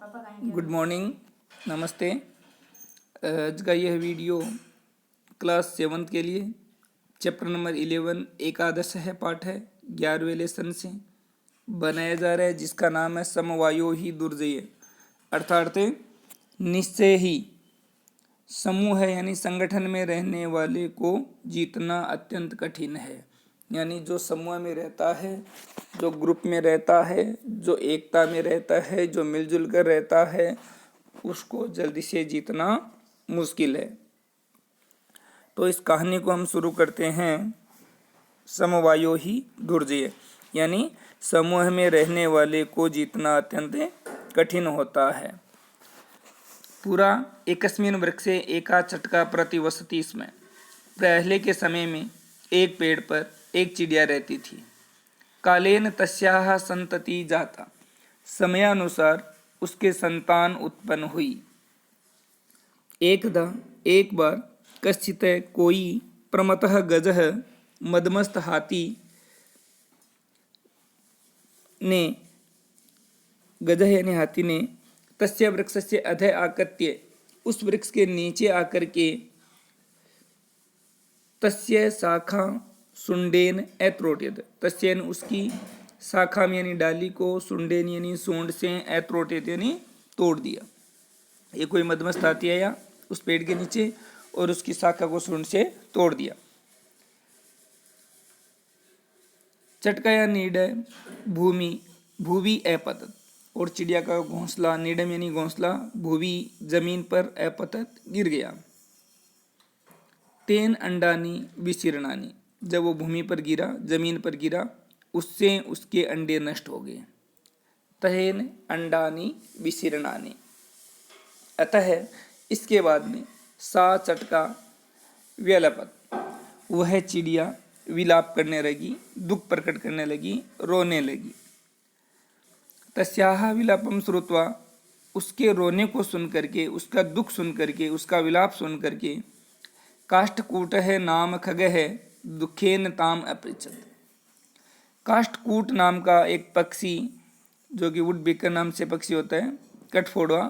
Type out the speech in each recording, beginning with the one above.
Good morning, नमस्ते। आज का यह वीडियो क्लास 7 के लिए चैप्टर नंबर 11 एकादश है पाठ है 11वें लेसन से बनाया जा रहा है, जिसका नाम है समवायो ही दुर्जय। अर्थात निश्चय ही समूह है यानी संगठन में रहने वाले को जीतना अत्यंत कठिन है। यानी जो समूह में रहता है, जो ग्रुप में रहता है, जो एकता में रहता है, जो मिलजुल कर रहता है, उसको जल्दी से जीतना मुश्किल है। तो इस कहानी को हम शुरू करते हैं। समवायो ही दुर्जय यानी समूह में रहने वाले को जीतना अत्यंत कठिन होता है। पूरा एकस्मिन वृक्षे एका चटका प्रतिवसति इसमें। पहले के समय में एक पेड़ पर एक चिड़िया रहती थी। कालेन तस्याः संतति जाता, समयानुसार उसके संतान उत्पन्न हुई। एकदा एक बार कश्चित् कोई प्रमतः गजः मदमस्त हाथी ने, गजः यानी हाथी ने, तस्य वृक्षस्य अधः आकृत्य, उस वृक्ष के नीचे आकर के, तस्य शाखा सुंडेन एत्रोटित, तस्य उसकी शाखा में यानी डाली को, सुंडेन यानी सूंड से, एत्रोटित यानी तोड़ दिया। ये कोई मदमस्त हाथी आया उस पेड़ के नीचे और उसकी शाखा को सूंड से तोड़ दिया। चटकाया नीड भूमि भूवि अपतत, और चिड़िया का घोंसला, नीडम यानी घोंसला, भूवि जमीन पर, अपतत गिर गया। तेन अंडानी विशीर्णानी, जब वो भूमि पर गिरा, जमीन पर गिरा, उससे उसके अंडे नष्ट हो गए। तहेन अंडानी विशीर्णानी, अतः इसके बाद में सा चटका व्यलपत, वह चिड़िया विलाप करने लगी, दुख प्रकट करने लगी, रोने लगी। तस्याः विलापम श्रुत्वा, उसके रोने को सुन करके, उसका दुख सुन करके, उसका विलाप सुन करके, काष्ठकूटः नाम खगः दुखेन ताम अपृच्छत। काष्ठकूट नाम का एक पक्षी, जो कि वुड बेकर नाम से पक्षी होता है, कठफोड़वा,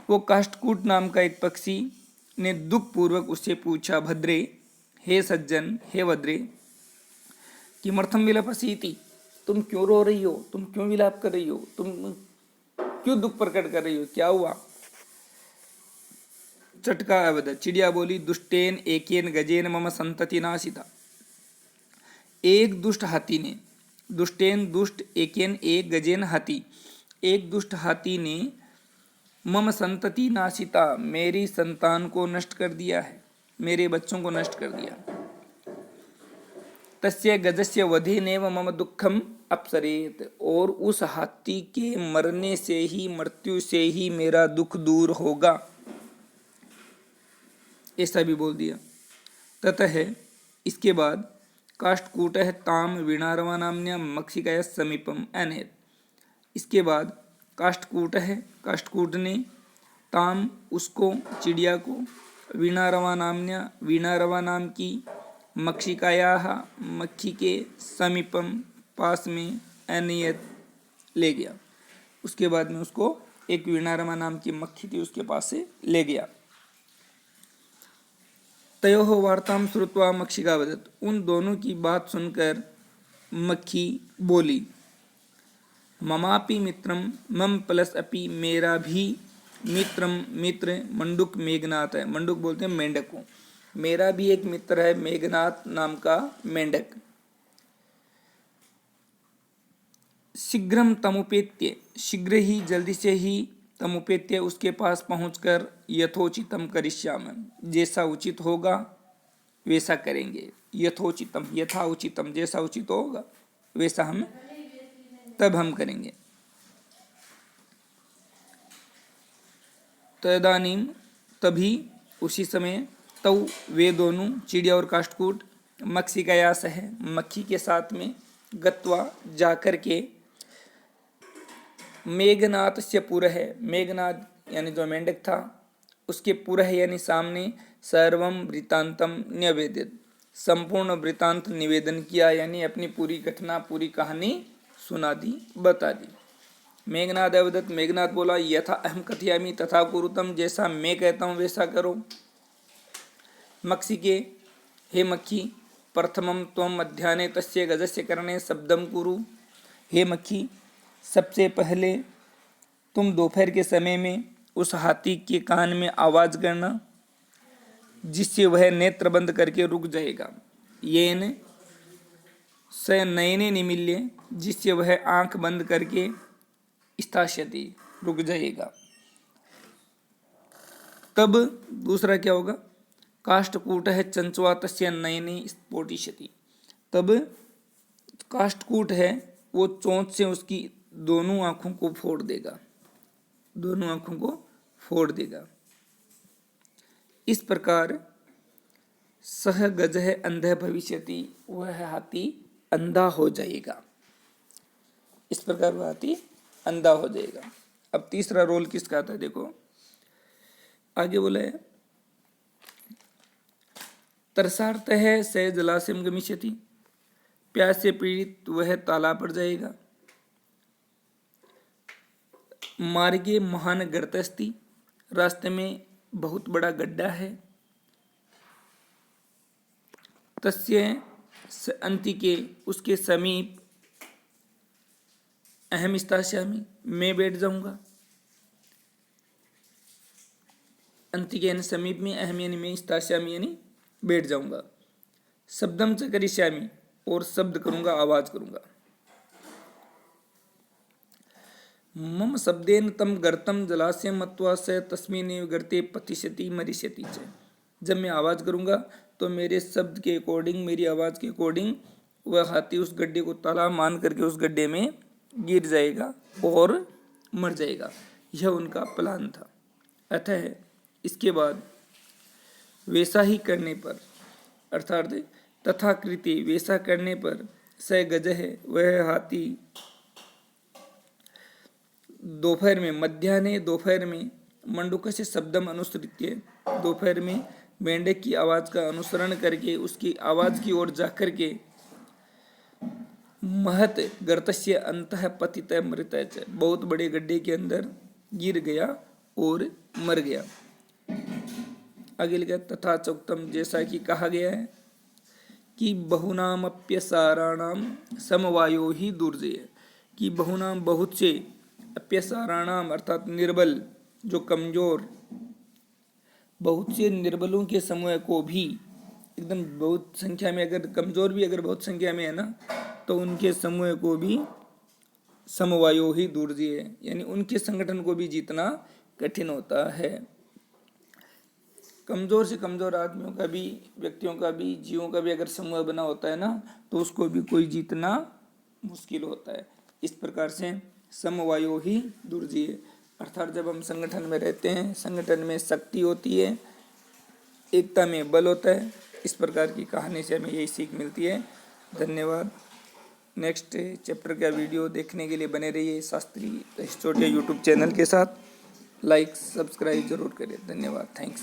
वो काष्ठकूट नाम का एक पक्षी ने दुख पूर्वक उससे पूछा, भद्रे, हे सज्जन, हे भद्रे, किमर्थम विलपसीति, तुम क्यों रो रही हो, तुम क्यों विलाप कर रही हो, तुम क्यों दुख प्रकट कर रही हो, क्या हुआ। चटका अवध, चिड़िया बोली, दुष्टेन एकेन गजेन मम संतति नाशिता, एक दुष्ट हाथी ने, दुष्टेन दुष्ट, एकेन एक, गजेन हाथी, एक दुष्ट हाथी ने, मम संतति नाशिता, मेरी संतान को नष्ट कर दिया है, मेरे बच्चों को नष्ट कर दिया। तस्य गजस्य वधेनेव मम दुखम अपसरेत, और उस हाथी के मरने से ही, मृत्यु से ही मेरा दुख दूर होगा, ऐसा भी बोल दिया। ततः इसके बाद काष्ठकूटः ताम वीणारवा नाम्न्या मक्षिकाया समीपम अनेत, इसके बाद काष्ठकूट ने ताम, उसको, चिड़िया को, वीणारवा नाम्न्या, वीणारवा नाम की, मक्षिकायाः, मक्खी के, समीपम, पास में, अनियत ले गया। उसके बाद में उसको एक वीणारमा नाम की मक्खी थी, उसके पास से ले गया। तयोः वार्तां श्रुत्वा मक्षिका वदत, उन दोनों की बात सुनकर मक्खी बोली, ममापि मित्रम मम प्लस अपि, मेरा भी मित्रम, मित्र मंडुक मेघनाथ है, मंडुक बोलते हैं मेंढक को, मेरा भी एक मित्र है मेघनाथ नाम का मेंढक। शीघ्रम तमुपेत्य, शीघ्र ही, जल्दी से ही, तमुपेत्य, उसके पास पहुंचकर, यथोचितम करिष्यामि, जैसा उचित होगा वैसा करेंगे। यथोचितम, यथा उचितम, जैसा उचित होगा वैसा हम तब हम करेंगे। तदानीम, तभी, उसी समय, तव, वे दोनों, चिड़िया और काष्ठकूट, मक्षिकाया सह, मक्खी के साथ में, गत्वा, जाकर के, मेघनाथ से पुरः, मेघनाथ यानी जो मेंढक था उसके पुरः यानी सामने, सर्वम वृत्तांतम न्यवेदित, संपूर्ण वृत्तांत निवेदन किया, यानी अपनी पूरी घटना, पूरी कहानी सुना दी, बता दी। मेघनाद अवदत्, मेघनाद बोला यथा अहम कथयामि तथा कुरुतम, जैसा मैं कहता हूँ वैसा करो। मक्षिके, हे मक्खी, प्रथमं त्वं मध्याह्ने तस्य गजस्य कर्णे शब्दं कुरु। हे मक्खी, सबसे पहले तुम दोपहर के समय में उस हाथी के कान में आवाज करना, जिससे वह नेत्र बंद करके रुक जाएगा। येन स नयने निमील्य, जिससे वह आंख बंद करके स्थास्यति, रुक जाएगा। तब दूसरा क्या होगा, काष्ठकूट है चंचवा तस्य नयने स्फोटिष्यति। तब काष्ठकूट है वो चोंच से उसकी दोनों आंखों को फोड़ देगा, दोनों आंखों को फोड़ देगा। इस प्रकार सह गज है अंध भविष्यति, वह हाथी अंधा हो जाएगा। इस प्रकार वह हाथी अंधा हो जाएगा। अब तीसरा रोल किसका आता है देखो, आगे बोला है तरसार्थ है स जलाशयम गमिष्यति, प्यास से पीड़ित वह तालाब पर जाएगा। मार्गे महान गर्तस्ति, रास्ते में बहुत बड़ा गड्ढा है। तस्य अंतिके, उसके समीप अहम स्थास्यामि, मैं बैठ जाऊंगा। अंतिके यानी समीप में, अहम यानी मैं, स्थास्यामि यानी बैठ जाऊंगा। शब्दम च करिष्यामि, और शब्द करूंगा, आवाज करूंगा। मम शब्देन तम गर्तम जलाशयम मत्वा स तस्मिन्नेव गर्ते पतिष्यति मरिष्यति च। जब मैं आवाज करूंगा तो मेरे शब्द के अकॉर्डिंग, मेरी आवाज के अकॉर्डिंग वह हाथी उस गड्ढे को तालाब मान करके उस गड्ढे में गिर जाएगा और मर जाएगा। यह उनका प्लान था। अतः इसके बाद वैसा ही करने पर, अर्थात तथाकृति वैसा करने पर, स गज है वह हाथी दोपहर में, मध्याह्ने दोपहर में, मंडूक से शब्दम अनुसृत्य, दोपहर में मेंढक की आवाज का अनुसरण करके उसकी आवाज की ओर जाकर के महत गर्तस्य अंतः पतित मृत, बहुत बड़े गड्ढे के अंदर गिर गया और मर गया। आगे लिखा तथा चोक्तम, जैसा कि कहा गया है कि बहुनामप्यसाराणाम समवायो ही दुर्जय, कि बहुनाम बहुत से, अप्यसाराणाम अर्थात निर्बल, जो कमजोर, बहुत से निर्बलों के समूह को भी, एकदम बहुत संख्या में, अगर कमजोर भी अगर बहुत संख्या में है ना, तो उनके समूह को भी समवायो ही दुर्जय, यानी उनके संगठन को भी जीतना कठिन होता है। कमजोर से कमजोर आदमियों का भी, व्यक्तियों का भी, जीवों का भी अगर समूह बना होता है ना, तो उसको भी कोई जीतना मुश्किल होता है। इस प्रकार से समवायो ही दुर्जय, अर्थात जब हम संगठन में रहते हैं, संगठन में शक्ति होती है, एकता में बल होता है। इस प्रकार की कहानी से हमें यही सीख मिलती है। धन्यवाद। नेक्स्ट चैप्टर का वीडियो देखने के लिए बने रहिए शास्त्री हिस्टोरिया यूट्यूब चैनल के साथ। लाइक सब्सक्राइब जरूर करें। धन्यवाद। थैंक्स।